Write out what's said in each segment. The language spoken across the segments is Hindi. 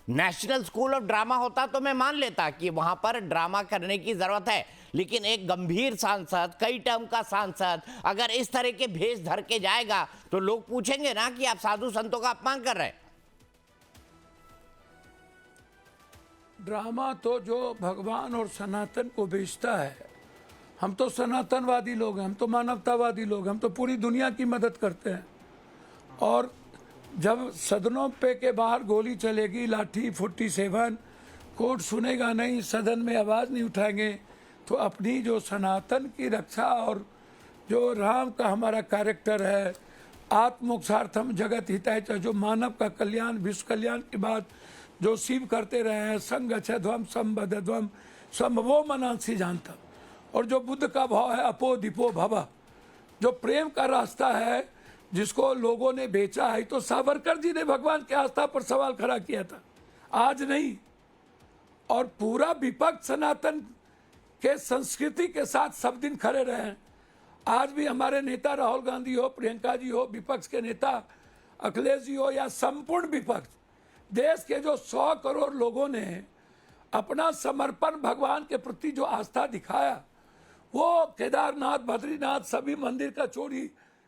नेशनल स्कूल ऑफ ड्रामा होता तो मैं मान लेता कि वहां पर ड्रामा करने की जरूरत है, लेकिन एक गंभीर सांसद, कई टर्म का सांसद अगर इस तरह के भेष धर के जाएगा तो लोग पूछेंगे ना कि आप साधु संतों का अपमान कर रहे हैं। ड्रामा तो जो भगवान और सनातन को बेचता है, हम तो सनातनवादी लोग हैं, हम तो मानवतावादी लोग हैं, हम तो पूरी दुनिया की मदद करते हैं। और जब सदनों पे के बाहर गोली चलेगी, लाठी 47, कोर्ट सुनेगा नहीं, सदन में आवाज़ नहीं उठाएंगे, तो अपनी जो सनातन की रक्षा और जो राम का हमारा कैरेक्टर है, आत्मोक्षार्थम जगत हिताय, जो मानव का कल्याण, विश्व कल्याण की बात जो शिव करते रहे हैं, संगच्छध्वम संबद्धध्वम संभवो मनांसी जानता। और जो बुद्ध का भाव है अपो दीपो भव, जो प्रेम का रास्ता है जिसको लोगों ने बेचा है, तो सावरकर जी ने भगवान की आस्था पर सवाल खड़ा किया था, आज नहीं। और पूरा विपक्ष सनातन के संस्कृति के साथ सब दिन खड़े रहे हैं। आज भी हमारे नेता राहुल गांधी हो, प्रियंका जी हो, विपक्ष के नेता अखिलेश जी हो, या संपूर्ण विपक्ष, देश के जो 100 करोड़ लोगों ने अपना समर्पण भगवान के प्रति जो आस्था दिखाया, वो केदारनाथ, बद्रीनाथ, सभी मंदिर का चोरी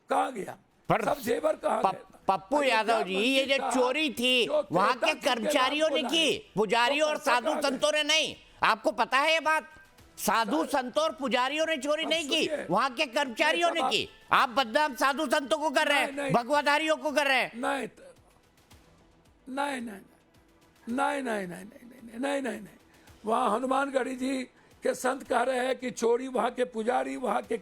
कहाँ गया, सब जेवर कहाँ गया? पप्पू यादव जी, ये जो चोरी थी वहां के कर्मचारियों ने की, पुजारियों और साधु संतों ने नहीं। आपको पता है ये बात? साधु संतों और पुजारियों ने चोरी नहीं की, वहां के कर्मचारियों ने की। आप बदनाम साधु संतों को कर रहे हैं, भगवाधारियों को कर रहे हैं। नहीं नहीं नहीं नहीं नहीं नहीं नहीं नहीं नहीं, वहाँ हनुमानगढ़ी जी के संत कह रहे हैं कि चोरी वहाँ के पुजारी, वहाँ के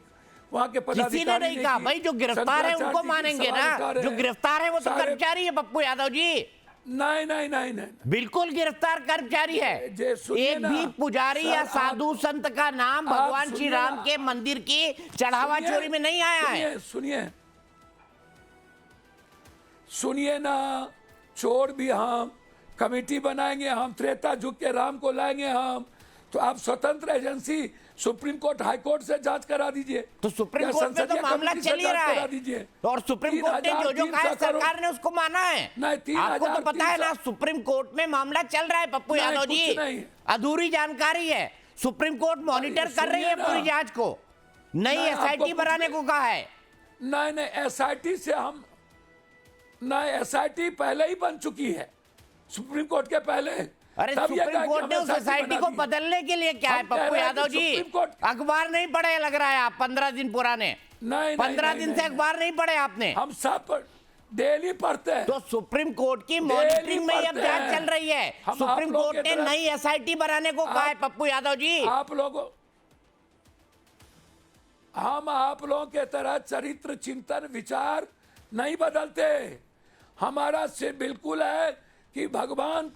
किसी ने नहीं कहा भाई। जो गिरफ्तार है उनको मानेंगे ना, जो गिरफ्तार है वो तो कर्मचारी है पप्पू यादव जी। नहीं नहीं नहीं नहीं, बिल्कुल गिरफ्तार कर्मचारी है। एक भी पुजारी या साधु संत का नाम भगवान श्री राम के मंदिर की चढ़ावा चोरी में नहीं आया है। सुनिए ना, चोर भी हम, कमेटी बनाएंगे हम, त्रेता युग के राम को लाएंगे हम, तो आप स्वतंत्र agency supreme court, high court से जांच करा दीजिए। तो सुप्रीम कोर्ट में तो मामला चल ही रहा है, और सुप्रीम कोर्ट ने जो कहा है सरकार ने उसको माना है। आपको तो पता है ना, सुप्रीम कोर्ट में मामला चल रहा है पप्पू यादव जी। अधूरी जानकारी है, सुप्रीम कोर्ट मॉनिटर कर रही है पूरी जांच को, नई SIT बनाने को कहा है। नहीं SIT से हम, नहीं SIT पहले ही बन चुकी है, सुप्रीम कोर्ट के पहले। अरे सुप्रीम कोर्ट ने उस SIT को बदलने के लिए क्या है पप्पू यादव जी? अखबार नहीं पढ़े लग रहा है आप, 15 दिन पुराने। 15 दिन से अखबार नहीं पढ़े आपने। हम सब डेली पढ़ते हैं। तो सुप्रीम कोर्ट की मॉनिटरिंग में अब जांच चल रही है। सुप्रीम कोर्ट ने नई SIT बनाने को कहा है पप्पू यादव जी। आप लोगों, हम आप लोगों के तरह चरित्र, चिंतन, विचार नहीं बदलते। हमारा सिर्फ बिल्कुल है कि भगवान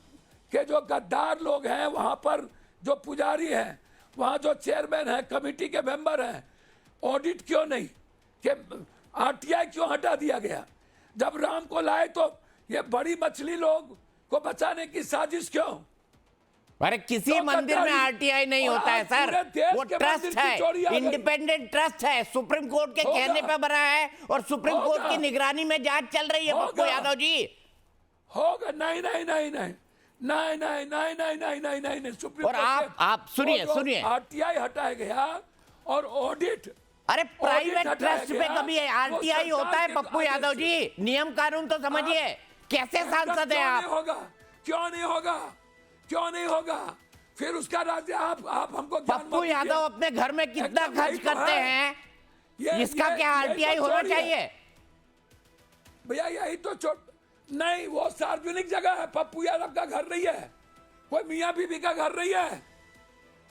के जो गद्दार लोग हैं, वहां पर जो पुजारी हैं, वहां जो चेयरमैन हैं, कमेटी के मेंबर हैं, ऑडिट क्यों नहीं, कि RTI क्यों हटा दिया गया? जब राम को लाए तो ये बड़ी मछली लोग को बचाने की साजिश क्यों? अरे किसी मंदिर में RTI नहीं होता है सर, वो ट्रस्ट है, इंडिपेंडेंट ट्रस्ट है, सुप्रीम कोर्ट के कहने पे बना है, और सुप्रीम कोर्ट की निगरानी में जांच चल रही है पप्पू यादव जी। होगा? नहीं नहीं नहीं नहीं नहीं नहीं नहीं नहीं नहीं नहीं नहीं नहीं, सुप्रीम और आप सुनिए RTI हटाया गया और ऑडिट, अरे प्राइवेट ट्रस्ट पे कभी RTI होता है पप्पू यादव जी? नियम कानून तो समझिए। कैसे सांसद है आप? क्यों नहीं होगा? क्यों नहीं होगा? फिर उसका राज्य आप हमको पप्पू यादव अपने घर में कितना खर्च करते हैं, इसका क्या RTI होना चाहिए? भैया यही तो नहीं, वो सार्वजनिक जगह है, पप्पू यादव का घर नहीं है, कोई मियां बीबी का घर नहीं है,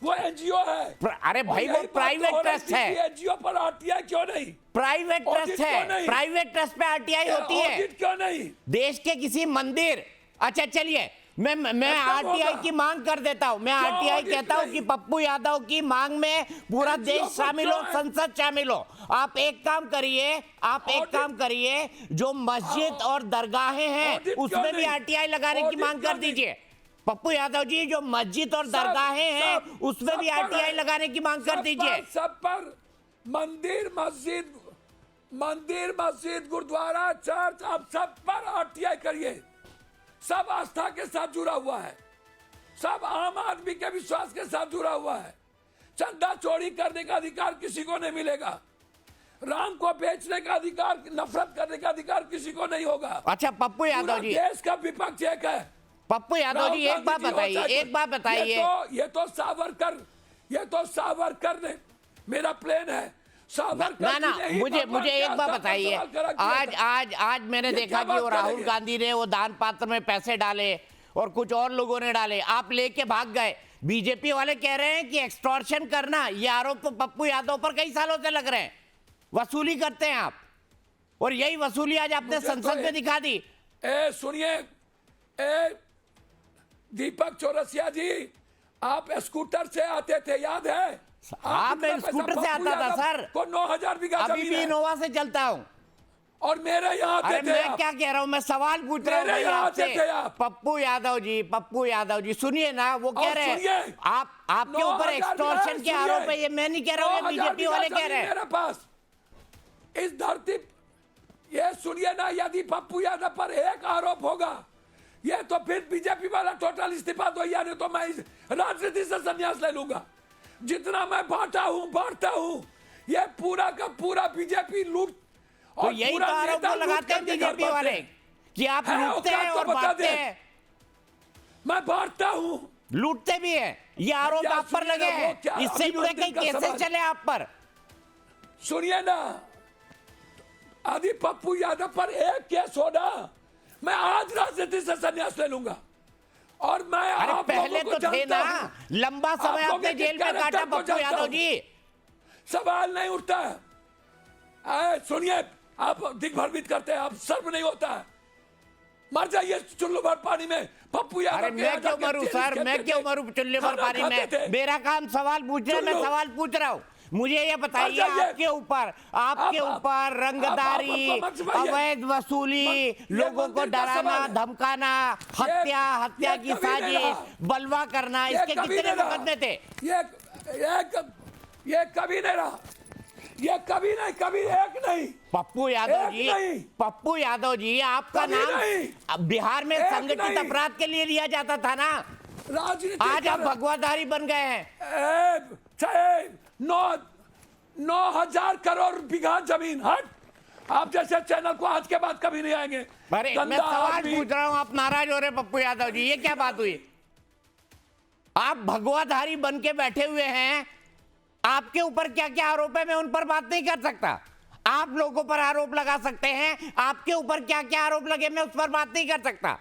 वो NGO है। अरे भाई वो प्राइवेट ट्रस्ट है, NGO पर RTI क्यों नहीं? प्राइवेट ट्रस्ट है, प्राइवेट ट्रस्ट पे RTI होती है। ऑडिट क्यों नहीं? देश के किसी मंदिर, अच्छा चलिए मैं RTI की मांग कर देता हूं, मैं RTI कहता हूं कि पप्पू यादव की मांग में पूरा देश शामिल हो, संसद शामिल हो। आप एक काम करिए, जो मस्जिद और दरगाहें हैं उसमें भी RTI लगाने की मांग कर दीजिए। पप्पू यादव जी, जो मस्जिद और दरगाहें हैं उसमें भी RTI लगाने की मांग कर दीजिए। सब पर मंदिर, मस्जिद, गुरुद्वारा, चर्च, अब सब पर RTI करिए। सब आस्था के साथ जुड़ा हुआ है, सब आम आदमी के विश्वास के साथ जुड़ा हुआ है। चंदा चोरी करने का अधिकार किसी को नहीं मिलेगा, राम को बेचने का अधिकार, नफरत करने का अधिकार किसी को नहीं होगा। अच्छा पप्पू यादव जी, देश का विपक्ष एक है। पप्पू यादव जी एक बात बताइए, ये तो सावरकर ने, मेरा प्लेन है सावरकर ना मुझे एक बात बताइए, आज मैंने देखा कि वो राहुल गांधी ने वो दान पात्र में पैसे डाले और कुछ और लोगों ने डाले, आप लेके भाग गए। बीजेपी वाले कह रहे हैं कि एक्सटॉर्शन करना, ये आरोप तो पप्पू यादव पर कई सालों से लग रहे हैं, वसूली करते हैं आप, और यही वसूली आज आपने संसद में दिखा दी। सुनिए दीपक चौरसिया जी, आप स्कूटर से आते थे, याद है? हाँ मैं स्कूटर से आता था सर, को 9000 बीघा अभी भी इनोवा से चलता हूँ। और मेरे यहाँ अरे मैं क्या कह रहा हूँ, मैं सवाल पूछ रहा हूँ आपसे। पप्पू यादव जी सुनिए ना, वो कह रहे हैं आपके ऊपर एक्सटॉर्शन के आरोप है, ये मैं नहीं कह रहा हूँ, बीजेपी वाले कह रहे हैं। मेरे पास इस धरती, ये सुनिए ना, यदि पप्पू यादव पर एक आरोप होगा, ये तो फिर बीजेपी वाला टोटल इस्तीफा दो, यानी तो मैं इस राजनीति से संन्यास ले लूंगा। जितना मैं बांटता हूँ, ये पूरा का पूरा बीजेपी लूट, तो यही तो आरोप लगाते हैं बीजेपी वाले कि आप लूटते हैं और बांटते हैं। मैं बांटता हूँ, लूटते भी हैं, ये आरोप आप पर लगे हैं, इससे जुड़े कई केसेस चले आप पर। सुनिए ना, यदि पप्पू यादव पर एक केस होना, मैं आज राजनीति से संन्यास ले लूंगा। और मैं अरे पहले तो थे ना, लंबा समय आपने जेल में काटा पप्पू यादव जी, सवाल नहीं उठता है। सुनिए, आप दिग्भ्रमित करते हैं, आप सर्व नहीं होता है, मर जाइए चुल्लू भर पानी में। पप्पू यादव, अरे मैं क्यों मरूं सर, मैं क्यों मरूं चुल्लू भर पानी में? मेरा काम सवाल पूछना है, मैं सवाल पूछ रहा हूँ। मुझे ये बताइए, आपके ऊपर रंगदारी, अवैध वसूली, लोगों को डराना धमकाना, हत्या की साजिश, बलवा करना, इसके कितने मुकदमे थे? ये कभी नहीं रहा, ये कभी नहीं, कभी एक नहीं। पप्पू यादव जी आपका नाम बिहार में संगठित अपराध के लिए लिया जाता था ना, आज आप भगवाधारी बन गए हैं। 9,000 करोड़ बीघा जमीन, हट। आप जैसे चैनल को आज के बाद कभी नहीं आएंगे। अरे मैं सवाल पूछ रहा हूं, आप नाराज हो रहे पप्पू यादव जी, ये क्या बात हुई? आप भगवाधारी बन के बैठे हुए हैं, आपके ऊपर क्या क्या आरोप है मैं उन पर बात नहीं कर सकता। आप लोगों पर आरोप लगा सकते हैं, आपके ऊपर क्या क्या आरोप लगे मैं उस पर बात नहीं कर सकता।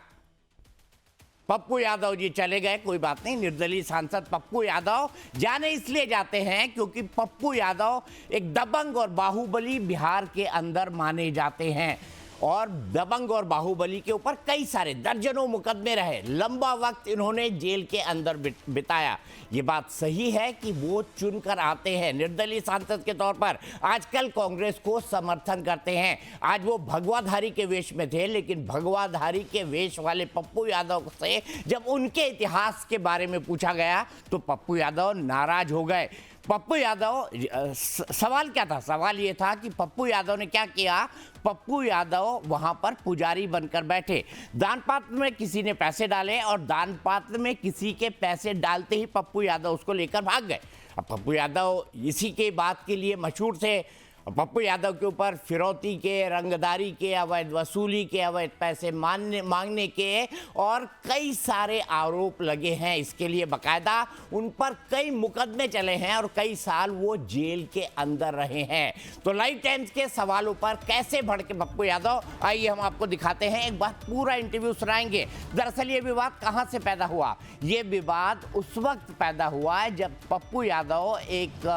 पप्पू यादव जी चले गए, कोई बात नहीं। निर्दलीय सांसद पप्पू यादव जाने इसलिए जाते हैं क्योंकि पप्पू यादव एक दबंग और बाहुबली बिहार के अंदर माने जाते हैं, और दबंग और बाहुबली के ऊपर कई सारे दर्जनों मुकदमे रहे, लंबा वक्त इन्होंने जेल के अंदर बिताया। ये बात सही है कि वो चुनकर आते हैं निर्दलीय सांसद के तौर पर, आजकल कांग्रेस को समर्थन करते हैं। आज वो भगवाधारी के वेश में थे, लेकिन भगवाधारी के वेश वाले पप्पू यादव से जब उनके इतिहास के बारे में पूछा गया तो पप्पू यादव नाराज हो गए। पप्पू यादव, सवाल क्या था? सवाल ये था कि पप्पू यादव ने क्या किया। पप्पू यादव वहां पर पुजारी बनकर बैठे, दान पात्र में किसी ने पैसे डाले और दान पात्र में किसी के पैसे डालते ही पप्पू यादव उसको लेकर भाग गए। अब पप्पू यादव इसी के बात के लिए मशहूर थे। पप्पू यादव के ऊपर फिरौती के, रंगदारी के, अवैध वसूली के, अवैध पैसे मांगने के और कई सारे आरोप लगे हैं। इसके लिए बकायदा उन पर कई मुकदमे चले हैं और कई साल वो जेल के अंदर रहे हैं। तो लाइव टाइम्स के सवालों पर कैसे भड़के पप्पू यादव, आइए हम आपको दिखाते हैं, एक बार पूरा इंटरव्यू सुनाएंगे। दरअसल ये विवाद कहाँ से पैदा हुआ? ये विवाद उस वक्त पैदा हुआ है जब पप्पू यादव एक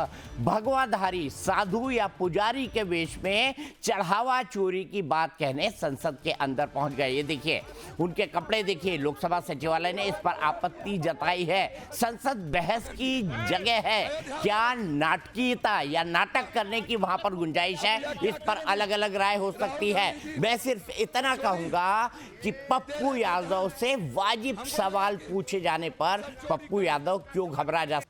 भगवाधारी साधु या पुजारी के वेश में चढ़ावा चोरी की बात कहने संसद के अंदर पहुंच गए। ये देखिए, उनके कपड़े देखिए। लोकसभा सचिवालय ने इस पर आपत्ति जताई है। संसद बहस की जगह है, क्या नाटकीयता या नाटक करने की वहां पर गुंजाइश है? इस पर अलग अलग राय हो सकती है। मैं सिर्फ इतना कहूंगा कि पप्पू यादव से वाजिब सवाल पूछे जाने पर पप्पू यादव क्यों घबरा जा